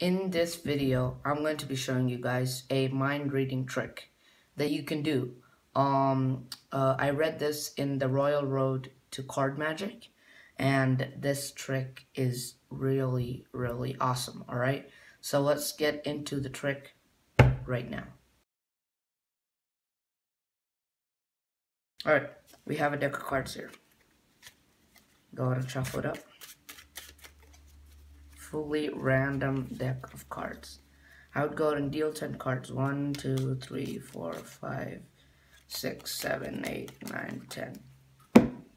In this video, I'm going to be showing you guys a mind reading trick that you can do. I read this in the Royal Road to Card Magic, and this trick is really, really awesome, alright? So let's get into the trick right now. Alright, we have a deck of cards here. Go ahead and shuffle it up. Fully random deck of cards. I would go ahead and deal 10 cards. 1, 2, 3, 4, 5, 6, 7, 8, 9, 10.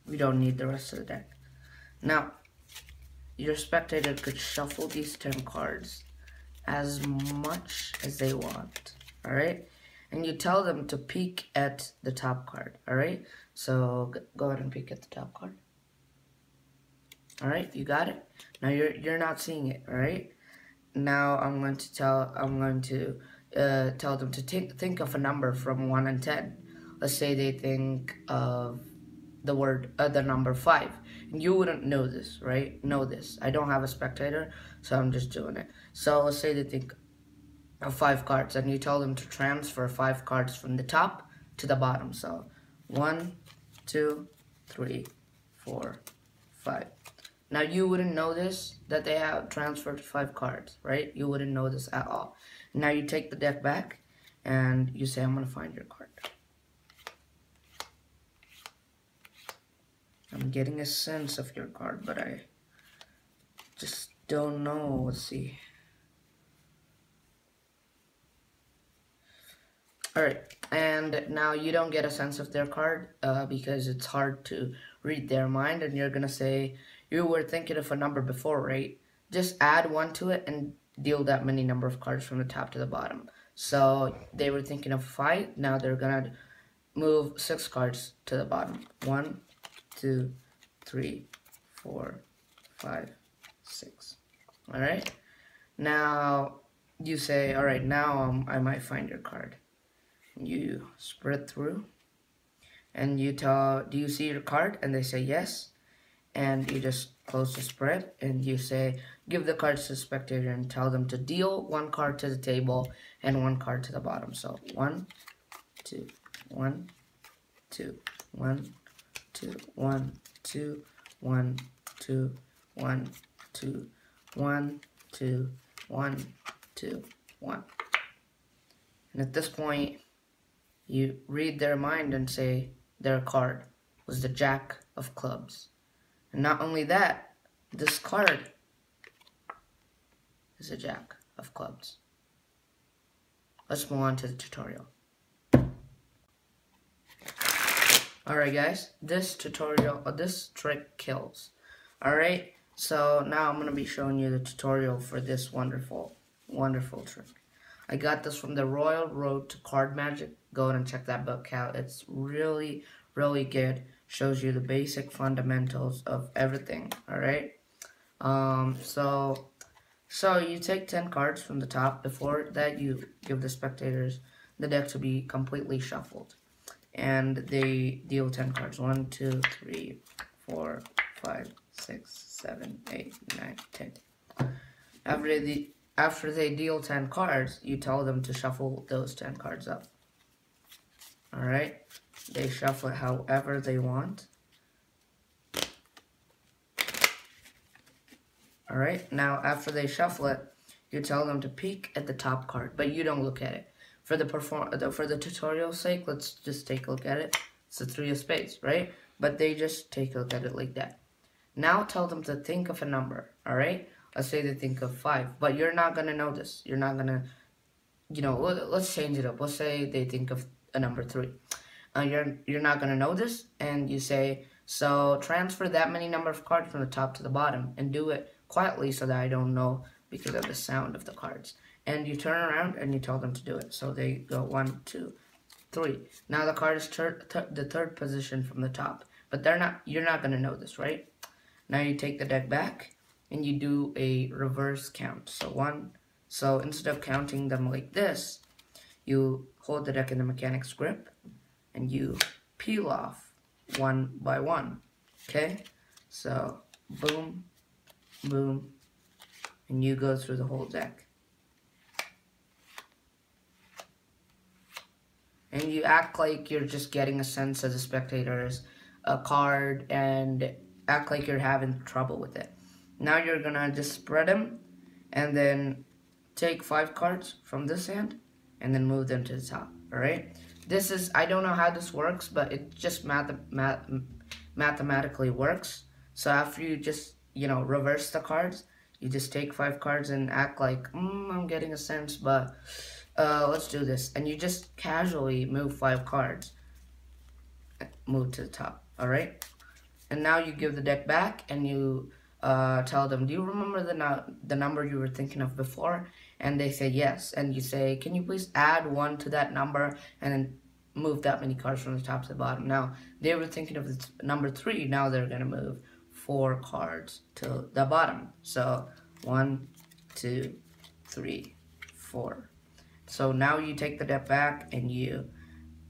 We don't need the rest of the deck. Now, your spectator could shuffle these 10 cards as much as they want. Alright? And you tell them to peek at the top card. Alright? So go ahead and peek at the top card. Alright, you got it? Now you're not seeing it, alright? Now I'm going to tell them to think of a number from 1 and 10. Let's say they think of the number 5. And you wouldn't know this, right? Know this. I don't have a spectator, so I'm just doing it. So let's say they think of 5 cards, and you tell them to transfer 5 cards from the top to the bottom. So 1, 2, 3, 4, 5. Now you wouldn't know this, that they have transferred 5 cards, right? You wouldn't know this at all. Now you take the deck back and you say, I'm going to find your card. I'm getting a sense of your card, but I just don't know. Let's see. Alright, and now you don't get a sense of their card because it's hard to read their mind, and you're going to say, you were thinking of a number before, right? Just add 1 to it and deal that many number of cards from the top to the bottom. So they were thinking of 5. Now they're going to move 6 cards to the bottom. 1, 2, 3, 4, 5, 6. Alright? Now you say, alright, now I might find your card. You spread through and you tell, do you see your card? And they say yes. And you just close the spread and you say, give the cards to the spectator and tell them to deal 1 card to the table and 1 card to the bottom. So 1, 2, 1, 2, 1, 2, 1, 2, 1, 2, 1, 2, 1, 2, 1, 2, 1. And at this point, you read their mind and say their card was the Jack of Clubs. And not only that, this card is a Jack of Clubs. Let's move on to the tutorial. Alright guys, this trick kills. Alright, so now I'm going to be showing you the tutorial for this wonderful, wonderful trick. I got this from the Royal Road to Card Magic. Go ahead and check that book out. It's really, really good. Shows you the basic fundamentals of everything. Alright? So you take 10 cards from the top. Before that, you give the spectators the deck to be completely shuffled. And they deal 10 cards. 1, 2, 3, 4, 5, 6, 7, 8, 9, 10. After they deal 10 cards, you tell them to shuffle those 10 cards up. Alright? They shuffle it however they want. Alright? Now, after they shuffle it, you tell them to peek at the top card, but you don't look at it. For the tutorial's sake, let's just take a look at it. It's the 3 of spades, right? But they just take a look at it like that. Now tell them to think of a number, alright? Let's say they think of 5, but you're not going to know this. You're not going to, let's change it up. Let's say they think of a number 3. You're not going to know this, and you say, so transfer that many number of cards from the top to the bottom, and do it quietly so that I don't know because of the sound of the cards. And you turn around and you tell them to do it. So they go 1, 2, 3. Now the card is the 3rd position from the top, but you're not going to know this, right? Now you take the deck back and you do a reverse count. So instead of counting them like this, you hold the deck in the mechanic's grip and you peel off 1 by 1. Okay? So boom, boom, and you go through the whole deck. and you act like you're just getting a sense as a spectator's a card and act like you're having trouble with it. Now you're gonna just spread them and then take 5 cards from this hand and then move them to the top. Alright? This is, I don't know how this works, but it just mathematically works. So after you just, reverse the cards, you just take 5 cards and act like, I'm getting a sense, but let's do this. And you just casually move 5 cards, move to the top, alright? And now you give the deck back and you tell them, do you remember the number you were thinking of before? And they say yes. And you say, can you please add 1 to that number and then move that many cards from the top to the bottom. Now, they were thinking of number 3. Now they're going to move 4 cards to the bottom. So 1, 2, 3, 4. So now you take the deck back and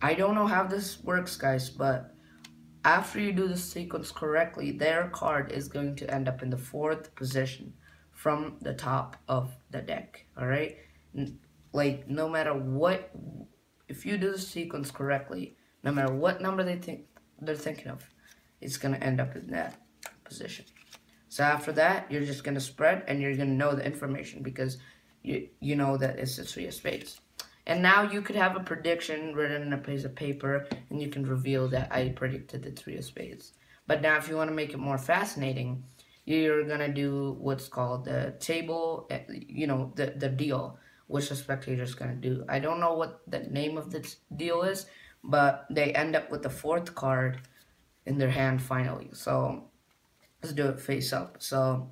I don't know how this works, guys, but after you do the sequence correctly, their card is going to end up in the 4th position from the top of the deck, alright? Like, no matter what, if you do the sequence correctly, no matter what number they're thinking of, it's going to end up in that position. So after that, you're just going to spread and you're going to know the information because you know that it's the 3 of spades. And now you could have a prediction written in a piece of paper and you can reveal that I predicted the 3 of spades. But now if you want to make it more fascinating, you're going to do what's called the table, the deal, which the spectator's going to do. I don't know what the name of this deal is, but they end up with the 4th card in their hand finally. So let's do it face up. So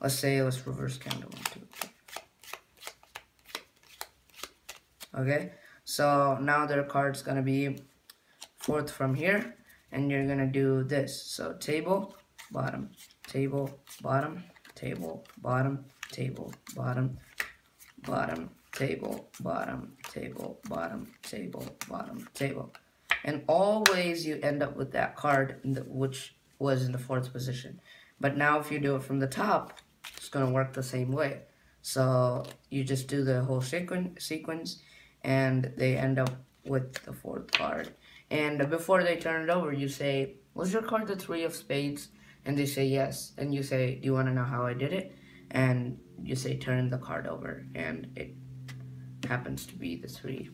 let's reverse count 1, 2, 3. Okay, so now their card's gonna be 4th from here, and you're gonna do this. So table, bottom, table, bottom, table, bottom, table, bottom, bottom, table, bottom, table, bottom, table, bottom, table. And always you end up with that card which was in the 4th position. But now if you do it from the top, it's gonna work the same way. So you just do the whole sequence and they end up with the 4th card. And before they turn it over, you say, was your card the 3 of spades? And they say yes. And you say, do you want to know how I did it? And you say, turn the card over. And it happens to be the 3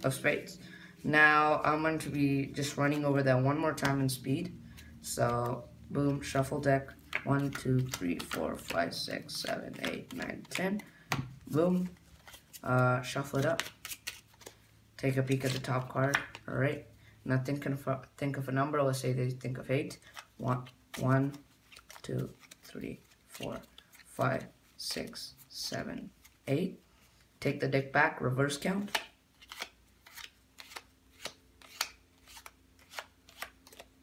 of spades. Now, I'm going to be just running over that one more time in speed. So, boom, shuffle deck. 1, 2, 3, 4, 5, 6, 7, 8, 9, 10. Boom. Shuffle it up. Take a peek at the top card. Alright. Now think of a number. Let's say they think of 8. 1, 2, 3, 4, 5, 6, 7, 8. Take the deck back. Reverse count.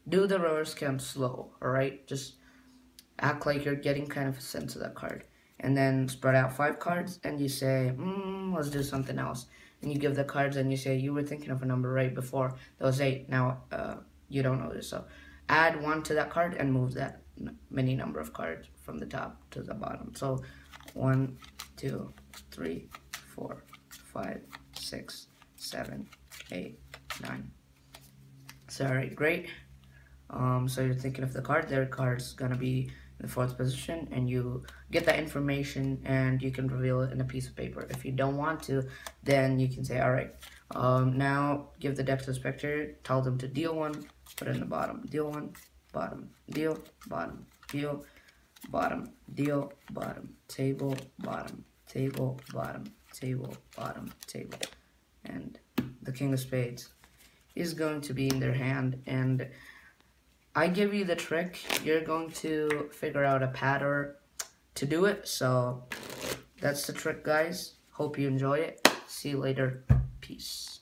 Do the reverse count slow. Alright. Just act like you're getting kind of a sense of that card. And then spread out 5 cards and you say, let's do something else. And you give the cards and you say, you were thinking of a number right before. That was 8. Now, you don't know this. So add 1 to that card and move that many number of cards from the top to the bottom. So 1, 2, 3, 4, 5, 6, 7, 8, 9. So, alright, great. So you're thinking of the card. Their card's gonna be in the 4th position, and you get that information and you can reveal it in a piece of paper. If you don't want to, then you can say, alright, now give the deck to the spectator, tell them to deal 1, put it in the bottom, deal 1, bottom, deal, bottom, deal, bottom, deal, bottom, table, bottom, table, bottom, table, bottom, table. And the King of Spades is going to be in their hand, and I give you the trick. You're going to figure out a pattern to do it. So that's the trick, guys. Hope you enjoy it. See you later. Peace.